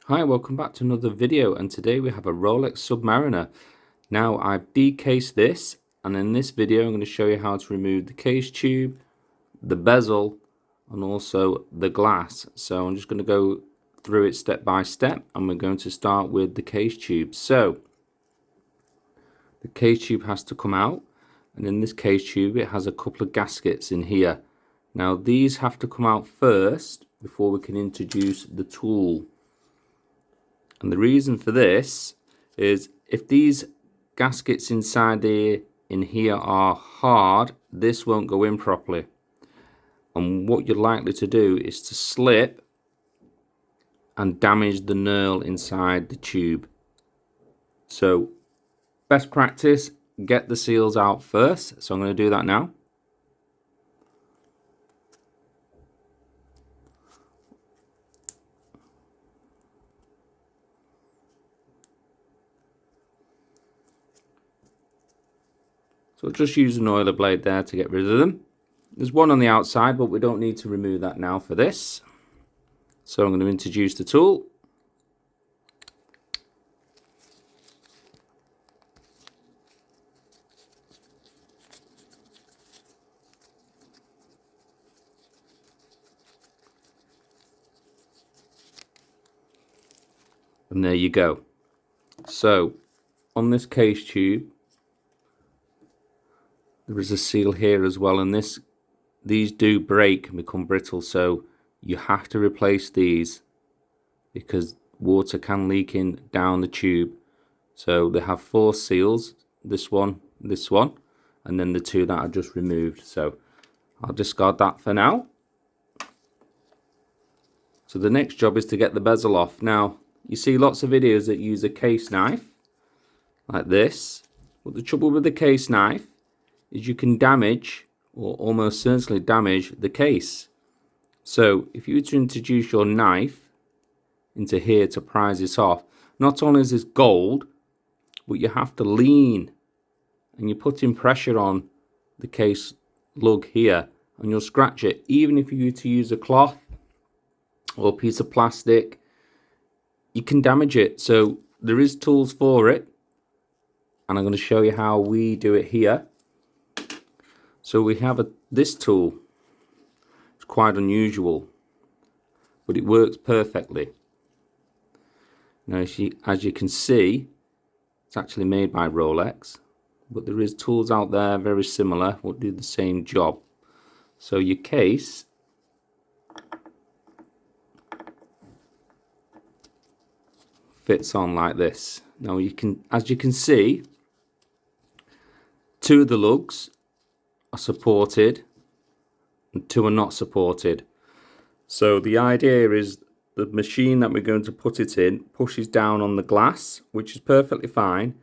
Hi, welcome back to another video, and today we have a Rolex Submariner. Now I've decased this, and in this video I'm going to show you how to remove the case tube, the bezel, and also the glass. So I'm just going to go through it step by step, and we're going to start with the case tube. So the case tube has to come out, and in this case tube it has a couple of gaskets in here. Now these have to come out first before we can introduce the tool. And the reason for this is if these gaskets inside in here are hard, this won't go in properly. And what you're likely to do is to slip and damage the knurl inside the tube. So best practice, get the seals out first. So I'm going to do that now. So just use an oiler blade there to get rid of them. There's one on the outside, but we don't need to remove that now for this. So I'm going to introduce the tool. And there you go. So on this case tube, there is a seal here as well, and these do break and become brittle, so you have to replace these because water can leak in down the tube. So they have 4 seals, this one, and then the 2 that I just removed. So I'll discard that for now. So the next job is to get the bezel off. Now you see lots of videos that use a case knife like this, but the trouble with the case knife is you can damage, or almost certainly damage, the case. So if you were to introduce your knife into here to prise this off, not only is this gold, but you have to lean and you're putting pressure on the case lug here, and you'll scratch it. Even if you were to use a cloth or a piece of plastic, you can damage it. So there is tools for it, and I'm going to show you how we do it here. So we have this tool. It's quite unusual, but it works perfectly. Now as you can see, it's actually made by Rolex, but there is tools out there very similar what do the same job. So your case fits on like this. Now as you can see, 2 of the lugs are supported and 2 are not supported. So the idea is the machine that we're going to put it in pushes down on the glass, which is perfectly fine,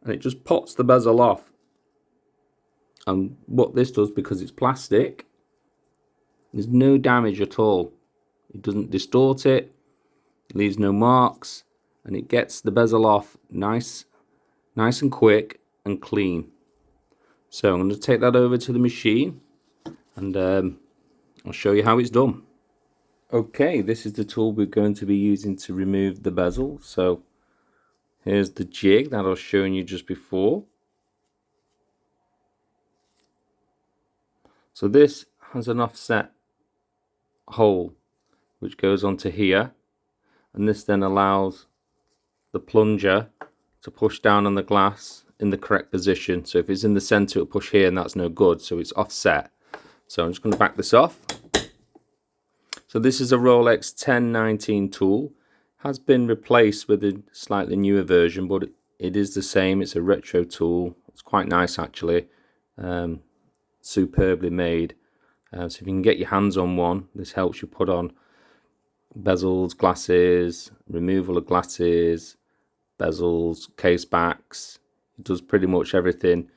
and it just pops the bezel off. And what this does, because it's plastic, there's no damage at all. It doesn't distort it, it leaves no marks, and it gets the bezel off nice and quick and clean. So I'm going to take that over to the machine, and I'll show you how it's done. Okay, this is the tool we're going to be using to remove the bezel. So here's the jig that I was showing you just before. So this has an offset hole which goes onto here, and this then allows the plunger to push down on the glass in the correct position. So if it's in the center, it'll push here, and that's no good, so it's offset. So I'm just going to back this off. So this is a Rolex 1019 tool. Has been replaced with a slightly newer version, but it is the same. It's a retro tool. It's quite nice actually, superbly made. So if you can get your hands on one, this helps you put on bezels, glasses, removal of glasses, bezels, case backs. It does pretty much everything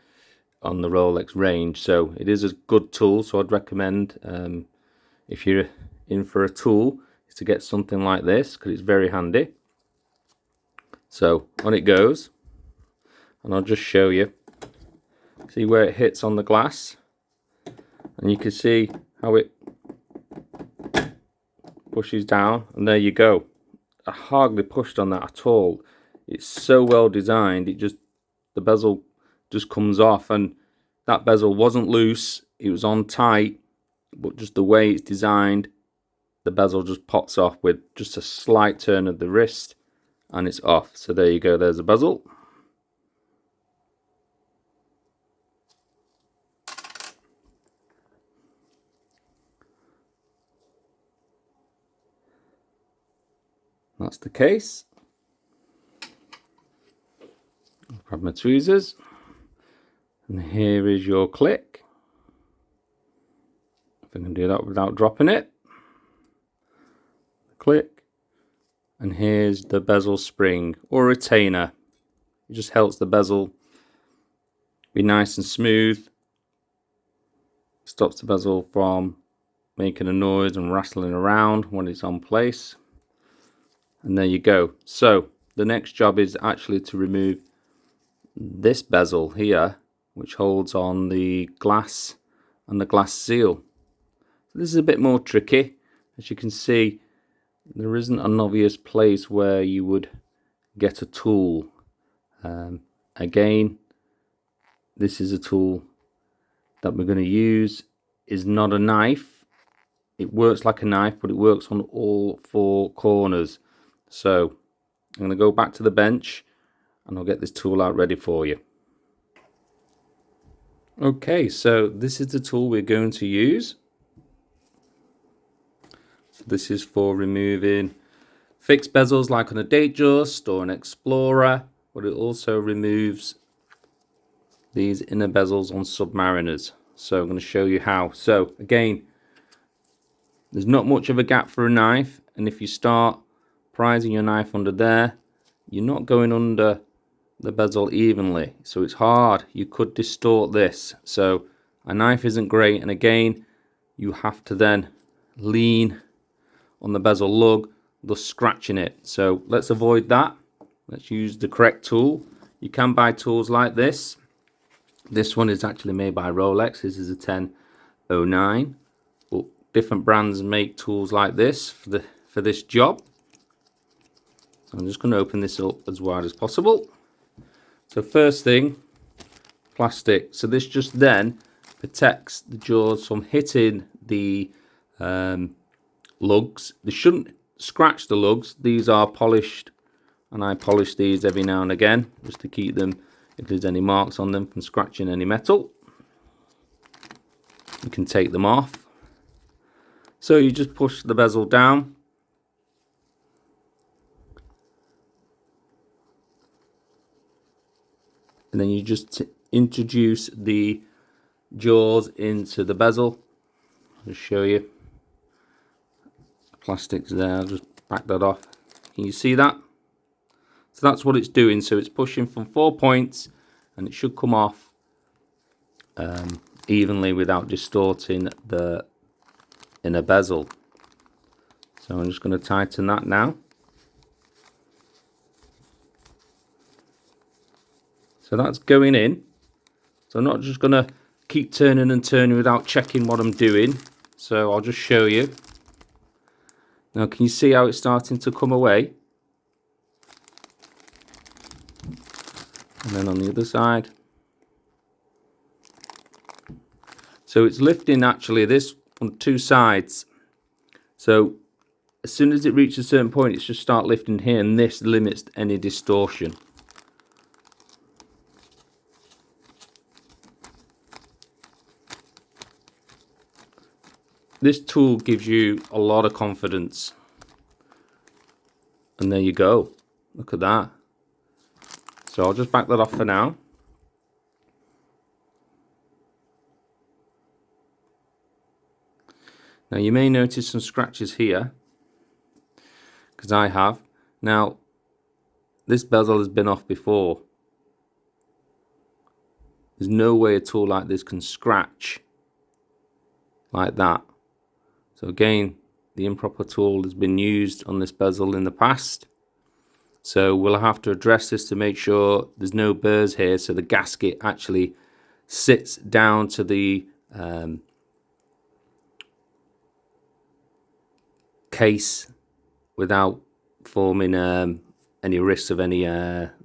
on the Rolex range, so it is a good tool. So I'd recommend, if you're in for a tool, is to get something like this because it's very handy. So on it goes, and I'll just show you. See where it hits on the glass, and you can see how it pushes down, and there you go. I hardly pushed on that at all. It's so well designed, the bezel just comes off, and that bezel wasn't loose, it was on tight, but just the way it's designed, the bezel just pops off with just a slight turn of the wrist and it's off. So there you go, there's a bezel. That's the case. I'll grab my tweezers, and here is your click. If I can do that without dropping it. Click, and here's the bezel spring or retainer. It just helps the bezel be nice and smooth. Stops the bezel from making a noise and rattling around when it's on place. And there you go. So the next job is actually to remove this bezel here, which holds on the glass and the glass seal. So this is a bit more tricky. As you can see, there isn't an obvious place where you would get a tool. Again, this is a tool that we're going to use. Is not a knife. It works like a knife, but it works on all four corners. So I'm going to go back to the bench and I'll get this tool out ready for you. Okay, so this is the tool we're going to use. So this is for removing fixed bezels like on a Datejust or an Explorer, but it also removes these inner bezels on Submariners. So I'm going to show you how. So again, there's not much of a gap for a knife, and if you start prizing your knife under there, you're not going under the bezel evenly, so it's hard. You could distort this, so a knife isn't great, and again you have to then lean on the bezel lug, thus scratching it. So let's avoid that. Let's use the correct tool. You can buy tools like this. This one is actually made by Rolex. This is a 1009, but different brands make tools like this for this job. So I'm just going to open this up as wide as possible. So first thing, plastic. So this just then protects the jaws from hitting the lugs. They shouldn't scratch the lugs. These are polished, and I polish these every now and again just to keep them, if there's any marks on them, from scratching any metal. You can take them off. So you just push the bezel down. And then you just introduce the jaws into the bezel. I'll just show you. Plastic's there, I'll just back that off. Can you see that? So that's what it's doing. So it's pushing from 4 points, and it should come off evenly without distorting the inner bezel. So I'm just going to tighten that now. So that's going in. So I'm not just going to keep turning and turning without checking what I'm doing. So I'll just show you. Now can you see how it's starting to come away? And then on the other side. So it's lifting actually this on two sides. So as soon as it reaches a certain point, it's just start lifting here, and this limits any distortion. This tool gives you a lot of confidence. And there you go. Look at that. So I'll just back that off for now. Now you may notice some scratches here, because I have. Now this bezel has been off before. There's no way a tool like this can scratch like that. So again, the improper tool has been used on this bezel in the past. So we'll have to address this to make sure there's no burrs here, so the gasket actually sits down to the case without forming any risks of any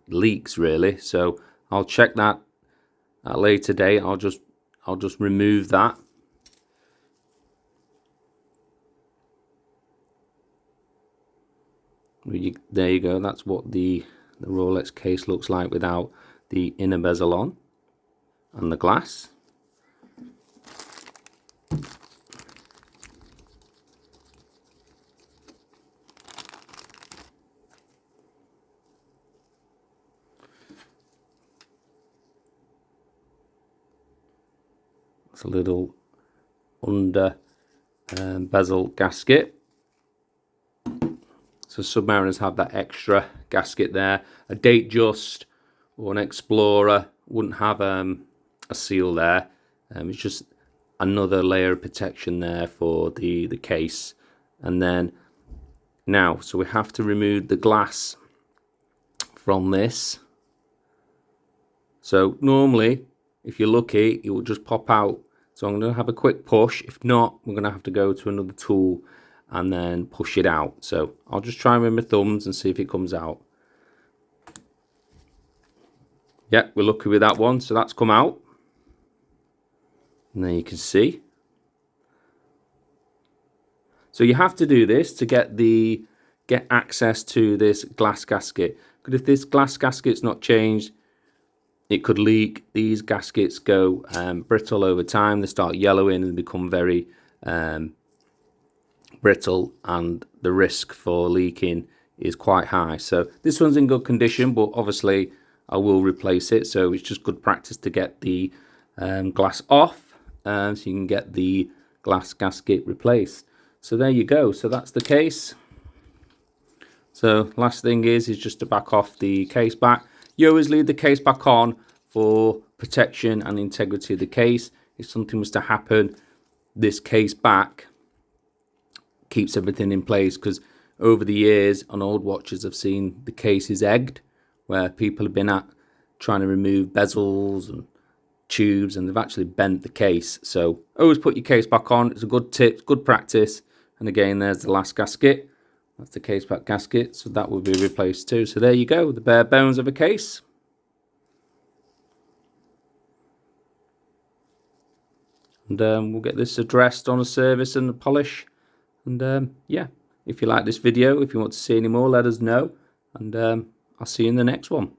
leaks really. So I'll check that at a later date. I'll just remove that. There you go. That's what the Rolex case looks like without the inner bezel on and the glass. It's a little under bezel gasket. So Submariners have that extra gasket there. A Datejust or an Explorer wouldn't have a seal there. It's just another layer of protection there for the case. And then now, so we have to remove the glass from this. So normally, if you're lucky, it will just pop out. So I'm going to have a quick push. If not, we're going to have to go to another tool and then push it out. So I'll just try with my thumbs and see if it comes out. Yeah, we're lucky with that one. So that's come out. And there you can see. So you have to do this to get access to this glass gasket. Because if this glass gasket's not changed, it could leak. These gaskets go brittle over time. They start yellowing and become very brittle, and the risk for leaking is quite high. So this one's in good condition, but obviously I will replace it. So it's just good practice to get the glass off, so you can get the glass gasket replaced. So there you go. So that's the case. So last thing is just to back off the case back. You always leave the case back on for protection and integrity of the case. If something was to happen, this case back keeps everything in place, because over the years on old watches I've seen the cases egged, where people have been trying to remove bezels and tubes and they've actually bent the case. So always put your case back on. It's a good tip, good practice. And again, there's the last gasket. That's the case back gasket, so that will be replaced too. So there you go, the bare bones of a case. And we'll get this addressed on a service and a polish. And yeah, if you like this video, if you want to see any more, let us know. And I'll see you in the next one.